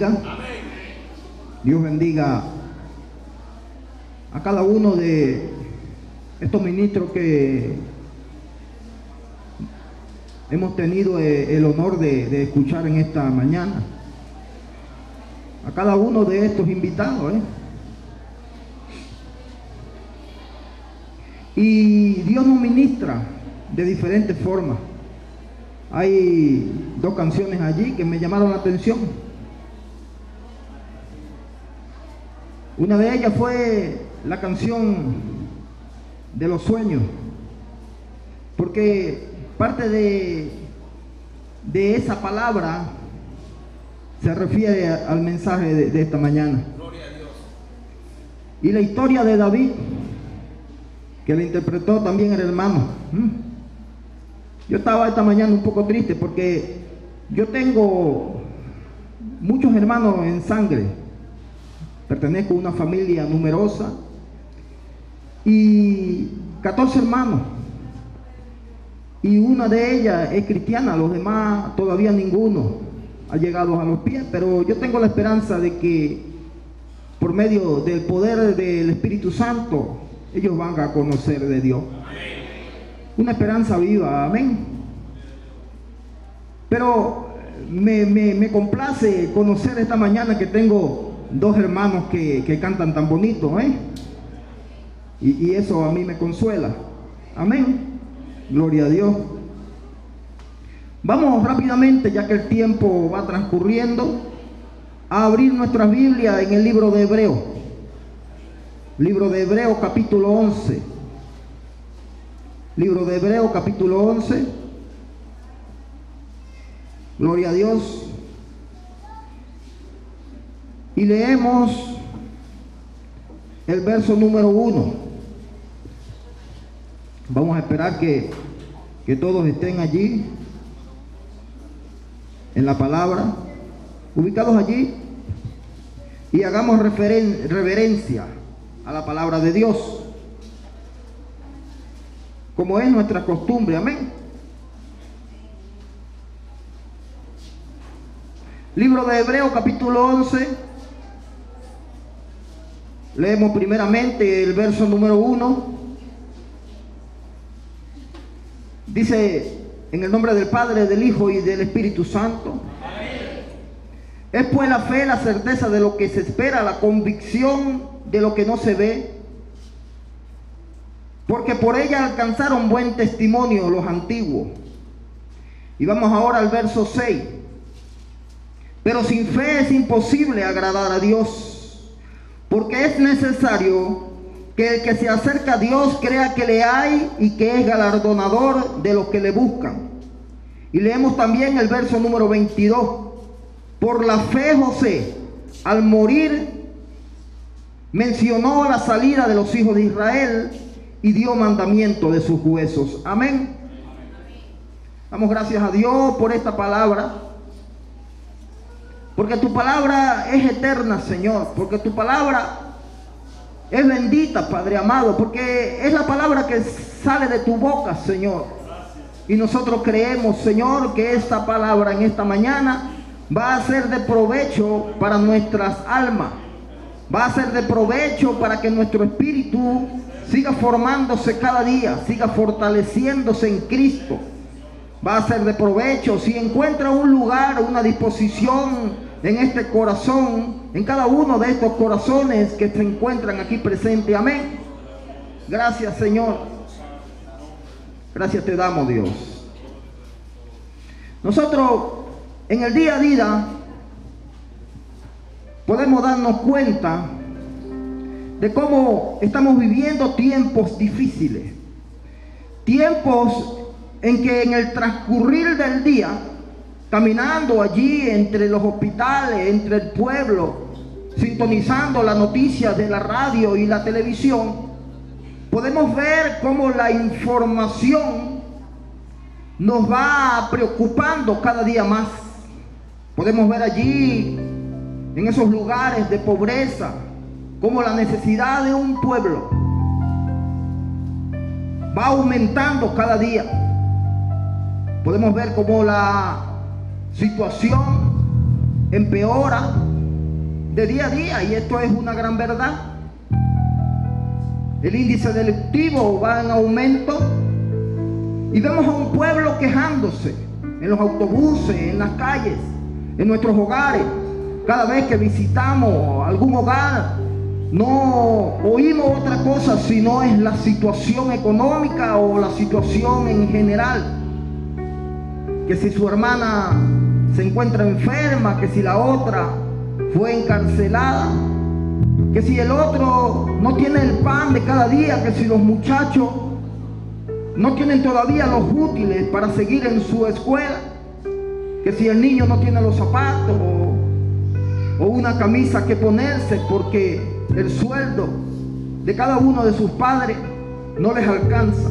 bendiga. Dios bendiga a cada uno de estos ministros que hemos tenido el honor de escuchar en esta mañana. A cada uno de estos invitados. Y Dios nos ministra de diferentes formas. Hay dos canciones allí que me llamaron la atención. Una de ellas fue la canción de los sueños, porque parte de esa palabra se refiere al mensaje de esta mañana. Gloria a Dios. Y la historia de David, que la interpretó también el hermano. Yo estaba esta mañana un poco triste porque yo tengo muchos hermanos en sangre. Pertenezco a una familia numerosa y 14 hermanos. Y una de ellas es cristiana, los demás todavía ninguno ha llegado a los pies. Pero yo tengo la esperanza de que por medio del poder del Espíritu Santo ellos van a conocer de Dios. Una esperanza viva, amén. Pero me complace conocer esta mañana que tengo dos hermanos que cantan tan bonito, y eso a mí me consuela, amén. Gloria a Dios. Vamos rápidamente, ya que el tiempo va transcurriendo, a abrir nuestra Biblia en el libro de Hebreos. Libro de Hebreos capítulo 11. Libro de Hebreos capítulo 11. Gloria a Dios. Y leemos el verso número 1. Vamos a esperar que todos estén allí en la palabra, ubicados allí, y hagamos reverencia a la palabra de Dios, como es nuestra costumbre, amén. Libro de Hebreos capítulo 11, leemos primeramente el verso número 1. Dice: en el nombre del Padre, del Hijo y del Espíritu Santo. Amén. Es pues la fe, la certeza de lo que se espera, la convicción de lo que no se ve, porque por ella alcanzaron buen testimonio los antiguos. Y vamos ahora al verso 6. Pero sin fe es imposible agradar a Dios, porque es necesario que el que se acerca a Dios crea que le hay y que es galardonador de los que le buscan. Y leemos también el verso número 22. Por la fe José, al morir, mencionó la salida de los hijos de Israel y dio mandamiento de sus huesos. Amén. Damos gracias a Dios por esta palabra, porque tu palabra es eterna, Señor, porque tu palabra es bendita, Padre amado, porque es la palabra que sale de tu boca, Señor. Y nosotros creemos, Señor, que esta palabra en esta mañana va a ser de provecho para nuestras almas. Va a ser de provecho para que nuestro espíritu siga formándose cada día, siga fortaleciéndose en Cristo. Va a ser de provecho si encuentra un lugar, una disposición en este corazón, en cada uno de estos corazones que se encuentran aquí presentes. Amén. Gracias, Señor. Gracias te damos, Dios. Nosotros en el día a día podemos darnos cuenta de cómo estamos viviendo tiempos difíciles. Tiempos en que en el transcurrir del día, caminando allí entre los hospitales, entre el pueblo, sintonizando las noticias de la radio y la televisión, podemos ver cómo la información nos va preocupando cada día más. Podemos ver allí, en esos lugares de pobreza, cómo la necesidad de un pueblo va aumentando cada día. Podemos ver cómo la situación empeora de día a día, y esto es una gran verdad. El índice delictivo va en aumento y vemos a un pueblo quejándose en los autobuses, en las calles, en nuestros hogares. Cada vez que visitamos algún hogar, no oímos otra cosa sino es la situación económica o la situación en general. Que si su hermana se encuentra enferma, que si la otra fue encarcelada, que si el otro no tiene el pan de cada día, que si los muchachos no tienen todavía los útiles para seguir en su escuela, que si el niño no tiene los zapatos o una camisa que ponerse porque el sueldo de cada uno de sus padres no les alcanza.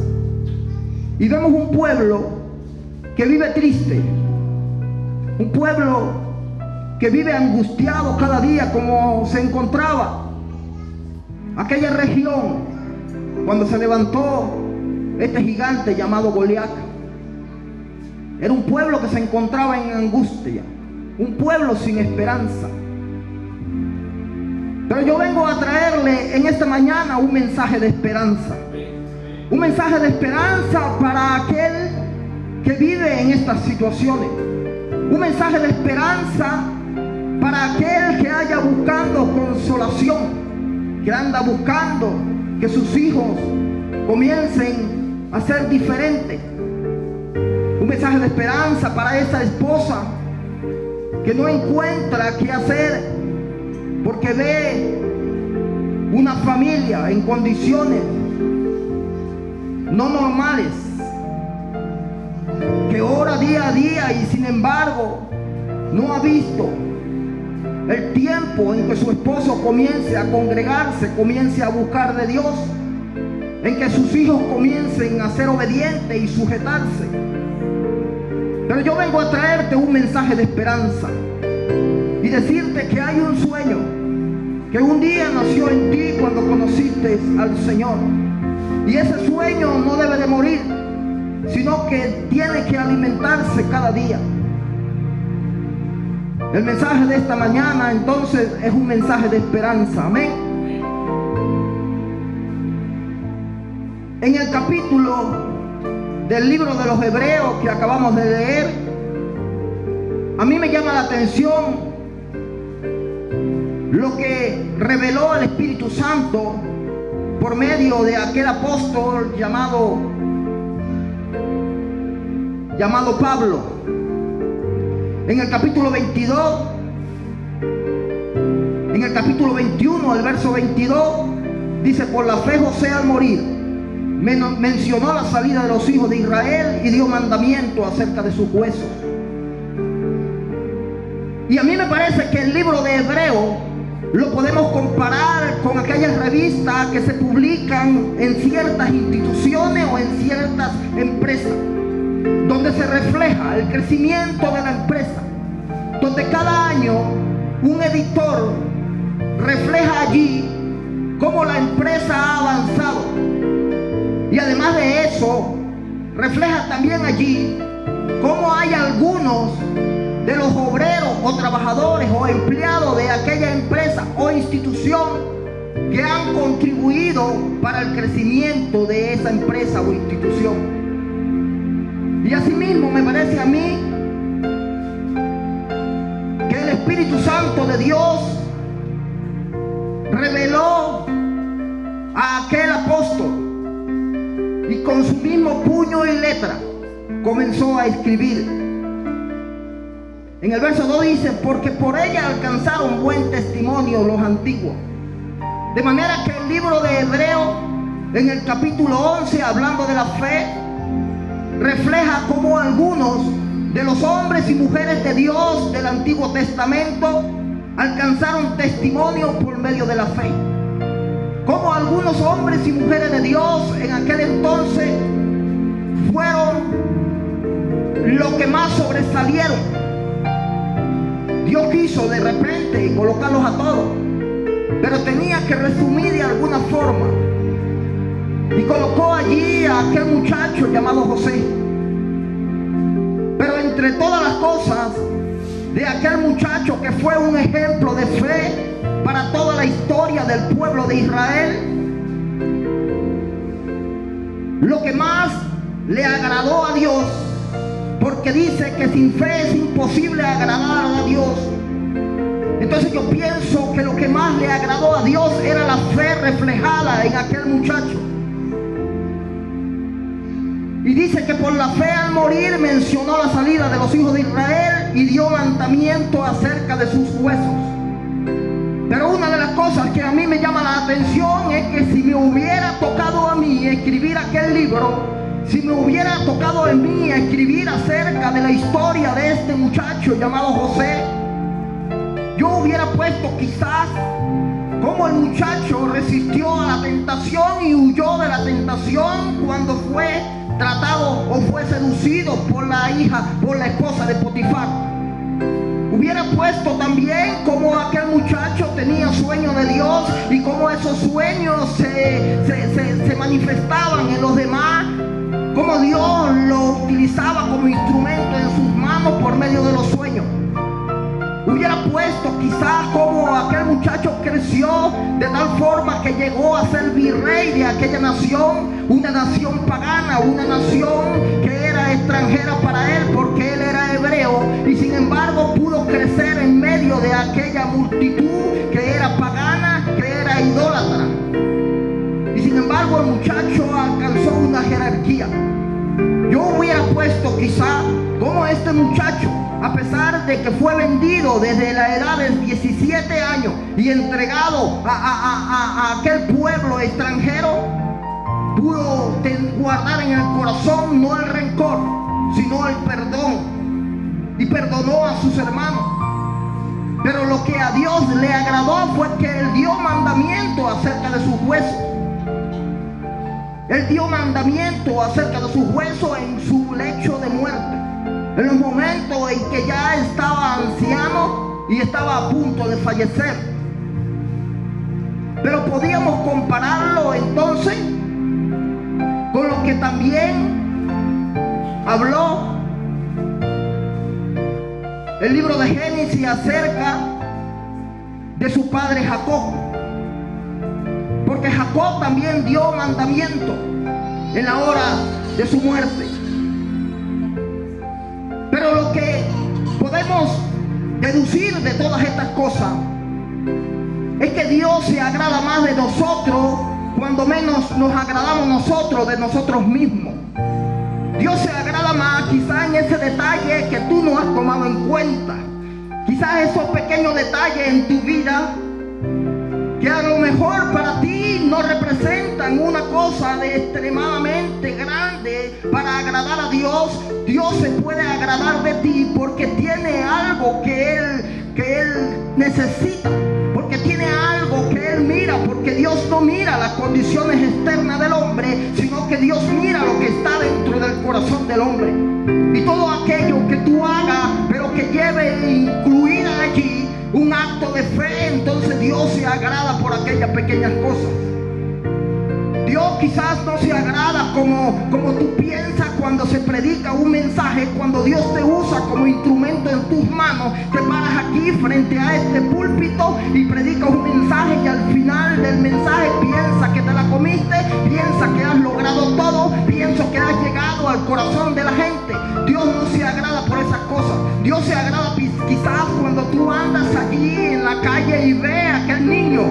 Y vemos un pueblo que vive triste, un pueblo que vive angustiado cada día, como se encontraba aquella región cuando se levantó este gigante llamado Goliat. Era un pueblo que se encontraba en angustia, un pueblo sin esperanza. Pero yo vengo a traerle en esta mañana un mensaje de esperanza. Un mensaje de esperanza para aquel que vive en estas situaciones. Un mensaje de esperanza para aquel que haya buscando consolación, que anda buscando que sus hijos comiencen a ser diferentes. Un mensaje de esperanza para esa esposa que no encuentra qué hacer porque ve una familia en condiciones no normales, que ora día a día y sin embargo no ha visto el tiempo en que su esposo comience a congregarse, comience a buscar de Dios, en que sus hijos comiencen a ser obedientes y sujetarse. Pero yo vengo a traerte un mensaje de esperanza y decirte que hay un sueño que un día nació en ti cuando conociste al Señor, y ese sueño no debe de morir, sino que tiene que alimentarse cada día. El mensaje de esta mañana entonces es un mensaje de esperanza. Amén. En el capítulo del libro de los Hebreos que acabamos de leer, a mí me llama la atención lo que reveló el Espíritu Santo por medio de aquel apóstol llamado Pablo. En el capítulo 22, en el capítulo 21, el verso 22, dice: por la fe José al morir mencionó la salida de los hijos de Israel y dio mandamiento acerca de sus huesos. Y a mí me parece que el libro de Hebreos lo podemos comparar con aquellas revistas que se publican en ciertas instituciones o en ciertas empresas, donde se refleja el crecimiento de la empresa, donde cada año un editor refleja allí cómo la empresa ha avanzado, y además de eso refleja también allí cómo hay algunos de los obreros o trabajadores o empleados de aquella empresa o institución que han contribuido para el crecimiento de esa empresa o institución. Y asimismo me parece a mí que el Espíritu Santo de Dios reveló a aquel apóstol y con su mismo puño y letra comenzó a escribir. En el verso 2 dice: porque por ella alcanzaron buen testimonio los antiguos. De manera que el libro de Hebreos, en el capítulo 11, hablando de la fe, refleja cómo algunos de los hombres y mujeres de Dios del Antiguo Testamento alcanzaron testimonio por medio de la fe. Cómo algunos hombres y mujeres de Dios en aquel entonces fueron los que más sobresalieron. Dios quiso de repente colocarlos a todos, pero tenía que resumir de alguna forma, y colocó allí a aquel muchacho llamado José. Pero entre todas las cosas, de aquel muchacho que fue un ejemplo de fe para toda la historia del pueblo de Israel. Lo que más le agradó a Dios, porque dice que sin fe es imposible agradar a Dios. Entonces yo pienso que lo que más le agradó a Dios era la fe reflejada en aquel muchacho. Y dice que por la fe al morir mencionó la salida de los hijos de Israel y dio mandamiento acerca de sus huesos. Pero una de las cosas que a mí me llama la atención es que si me hubiera tocado a mí escribir aquel libro, si me hubiera tocado en mí escribir acerca de la historia de este muchacho llamado José, yo hubiera puesto quizás cómo el muchacho resistió a la tentación y huyó de la tentación cuando fue tratado o fue seducido por la esposa de Potifar. Hubiera puesto también cómo aquel muchacho tenía sueños de Dios y cómo esos sueños se manifestaban en los demás, cómo Dios lo utilizaba como instrumento en sus manos por medio de los sueños. Hubiera puesto quizás cómo aquel muchacho creció de tal forma que llegó a ser virrey de aquella nación, una nación pagana, una nación que era extranjera para él porque él era hebreo, y sin embargo pudo crecer en medio de aquella multitud que era pagana, que era idólatra. Y sin embargo el muchacho alcanzó una jerarquía. Yo hubiera puesto quizá cómo este muchacho, a pesar de que fue vendido desde la edad de 17 años y entregado a aquel pueblo extranjero, pudo guardar en el corazón no el rencor, sino el perdón, y perdonó a sus hermanos. Pero lo que a Dios le agradó fue que Él dio mandamiento acerca de sus huesos. Él dio mandamiento acerca de sus huesos en su lecho de muerte, en el momento en que ya estaba anciano y estaba a punto de fallecer. Pero podíamos compararlo entonces con lo que también habló el libro de Génesis acerca de su padre Jacob. Porque Jacob también dio mandamiento en la hora de su muerte. Pero lo que podemos deducir de todas estas cosas es que Dios se agrada más de nosotros cuando menos nos agradamos nosotros de nosotros mismos. Dios se agrada más quizás en ese detalle que tú no has tomado en cuenta. Quizás esos pequeños detalles en tu vida que a lo mejor para ti no representan una cosa de extremadamente grande para agradar a Dios. Dios se puede agradar de ti porque tiene algo que Él necesita, porque tiene algo que Él mira, porque Dios no mira las condiciones externas del hombre, sino que Dios mira lo que está dentro del corazón del hombre. Y todo aquello que tú hagas, pero que lleve incluida allí un acto de fe, entonces Dios se agrada por aquellas pequeñas cosas. Dios quizás no se agrada como tú piensas cuando se predica un mensaje, cuando Dios te usa como instrumento en tus manos. Te paras aquí frente a este púlpito y predicas un mensaje y al final del mensaje piensas que te la comiste, piensas que has logrado todo, piensas que has llegado al corazón de la gente. Dios no se agrada por esas cosas. Dios se agrada quizás cuando tú andas allí en la calle y ves a aquel niño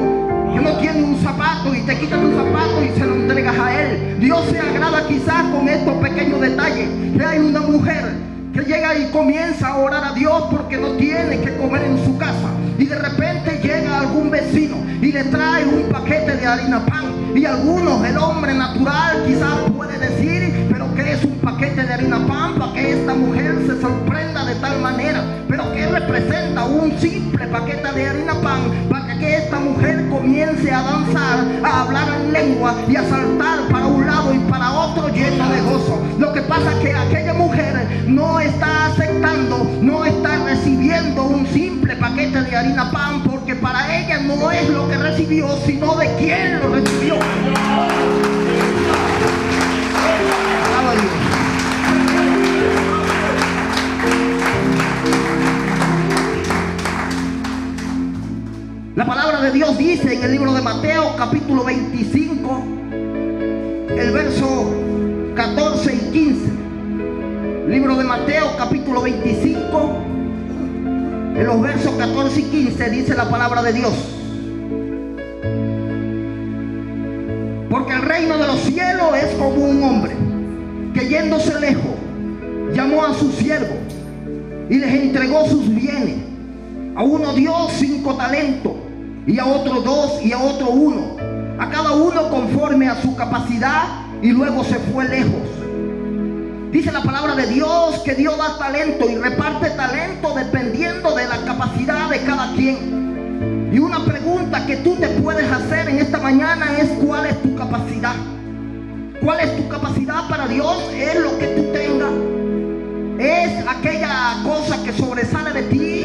que no tiene un zapato y te quitas un zapato y se lo entregas a él. Dios se agrada quizás con estos pequeños detalles. Que hay una mujer que llega y comienza a orar a Dios porque no tiene que comer en su casa, y de repente llega algún vecino y le trae un paquete de harina pan. Y algunos, el hombre natural quizás puede decir, pero ¿qué es un paquete de harina pan? Para que esta mujer se sorprenda de tal manera. Pero ¿qué representa un simple paquete de harina pan para que esta mujer comience a danzar, a hablar en lengua y a saltar para un lado y para otro llena de gozo? Lo que pasa es que aquella mujer no está aceptando, no está recibiendo un simple paquete de harina pan, porque para ella no es lo que recibió, sino de quién lo recibió. Alaba a Dios. de Dios dice en el libro de Mateo capítulo 25, el verso 14 y 15. Libro de Mateo capítulo 25, en los versos 14 y 15 dice la palabra de Dios: porque el reino de los cielos es como un hombre que yéndose lejos llamó a sus siervos y les entregó sus bienes. A uno dio 5 talentos, y a otro 2, y a otro 1, a cada uno conforme a su capacidad, y luego se fue lejos. Dice la palabra de Dios que Dios da talento y reparte talento dependiendo de la capacidad de cada quien. Y una pregunta que tú te puedes hacer en esta mañana es: ¿cuál es tu capacidad? ¿Cuál es tu capacidad para Dios? ¿Es lo que tú tengas? ¿Es aquella cosa que sobresale de ti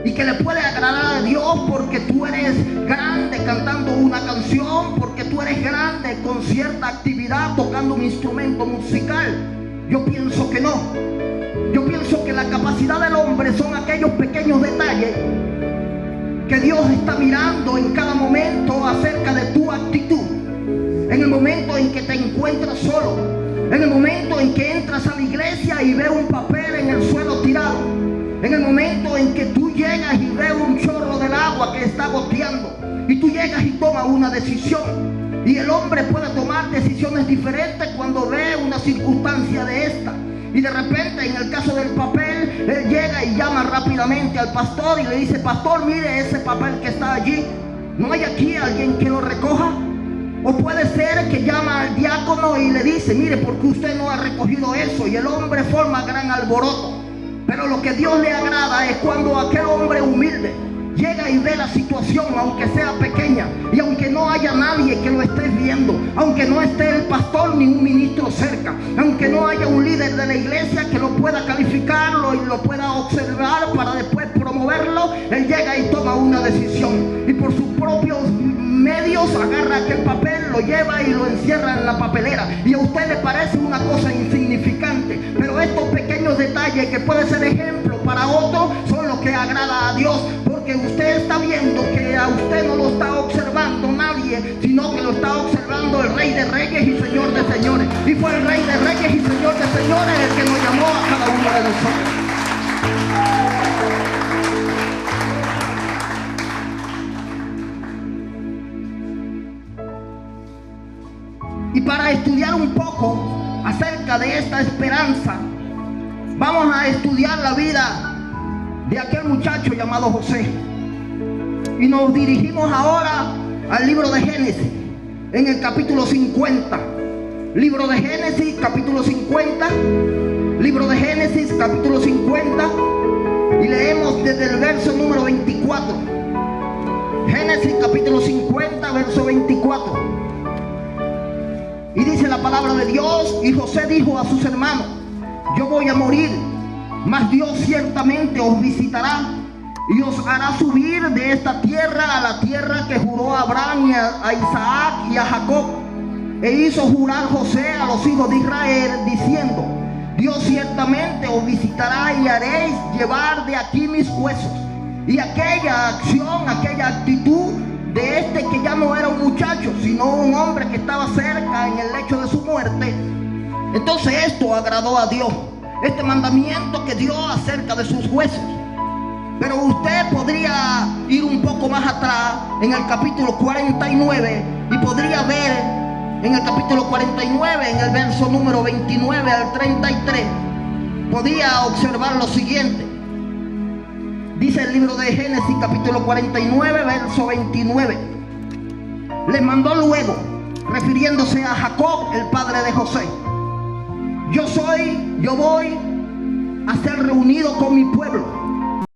y que le puede agradar a Dios porque tú eres grande cantando una canción, porque tú eres grande con cierta actividad tocando un instrumento musical? Yo pienso que no. Yo pienso que la capacidad del hombre son aquellos pequeños detalles que Dios está mirando en cada momento acerca de tu actitud. En el momento en que te encuentras solo, en el momento en que entras a la iglesia y ves un papel en el suelo tirado, en el momento en que tú llegas y ves un chorro del agua que está goteando y tú llegas y tomas una decisión. Y el hombre puede tomar decisiones diferentes cuando ve una circunstancia de esta. Y de repente, en el caso del papel, él llega y llama rápidamente al pastor y le dice: pastor, mire ese papel que está allí, ¿no hay aquí alguien que lo recoja? O puede ser que llama al diácono y le dice: mire, porque usted no ha recogido eso. Y el hombre forma gran alboroto. Pero lo que Dios le agrada es cuando aquel hombre humilde llega y ve la situación, aunque sea pequeña, y aunque no haya nadie que lo esté viendo, aunque no esté el pastor ni un ministro cerca, aunque no haya un líder de la iglesia que lo pueda calificarlo y lo pueda observar para después promoverlo, él llega y toma una decisión y por sus propios medios agarra aquel papel, lo lleva y lo encierra en la papelera. Y a usted le parece una cosa insignificante, pero estos pequeños detalles que pueden ser ejemplo para otros son los que agrada a Dios, porque usted está viendo que a usted no lo está observando nadie, sino que lo está observando el Rey de Reyes y Señor de Señores. Y fue el Rey de Reyes y Señor de Señores el que nos llamó a cada uno de nosotros. Y para estudiar un poco acerca de esta esperanza, vamos a estudiar la vida de aquel muchacho llamado José. Y nos dirigimos ahora al libro de Génesis, en el capítulo 50. Libro de Génesis, capítulo 50. Libro de Génesis, capítulo 50. Y leemos desde el verso número 24. Génesis, capítulo 50, verso 24. Y dice la palabra de Dios: y José dijo a sus hermanos: yo voy a morir, mas Dios ciertamente os visitará y os hará subir de esta tierra a la tierra que juró a Abraham y a Isaac y a Jacob. E hizo jurar José a los hijos de Israel, diciendo: Dios ciertamente os visitará y haréis llevar de aquí mis huesos. Y aquella acción, aquella actitud de este que ya no era un muchacho, sino un hombre que estaba cerca en el lecho de su muerte, entonces esto agradó a Dios, este mandamiento que dio acerca de sus huesos. Pero usted podría ir un poco más atrás en el capítulo 49 y podría ver en el capítulo 49, en el verso número 29 al 33, podía observar lo siguiente. Dice el libro de Génesis capítulo 49, verso 29. Le mandó luego, refiriéndose a Jacob, el padre de José: yo voy a ser reunido con mi pueblo,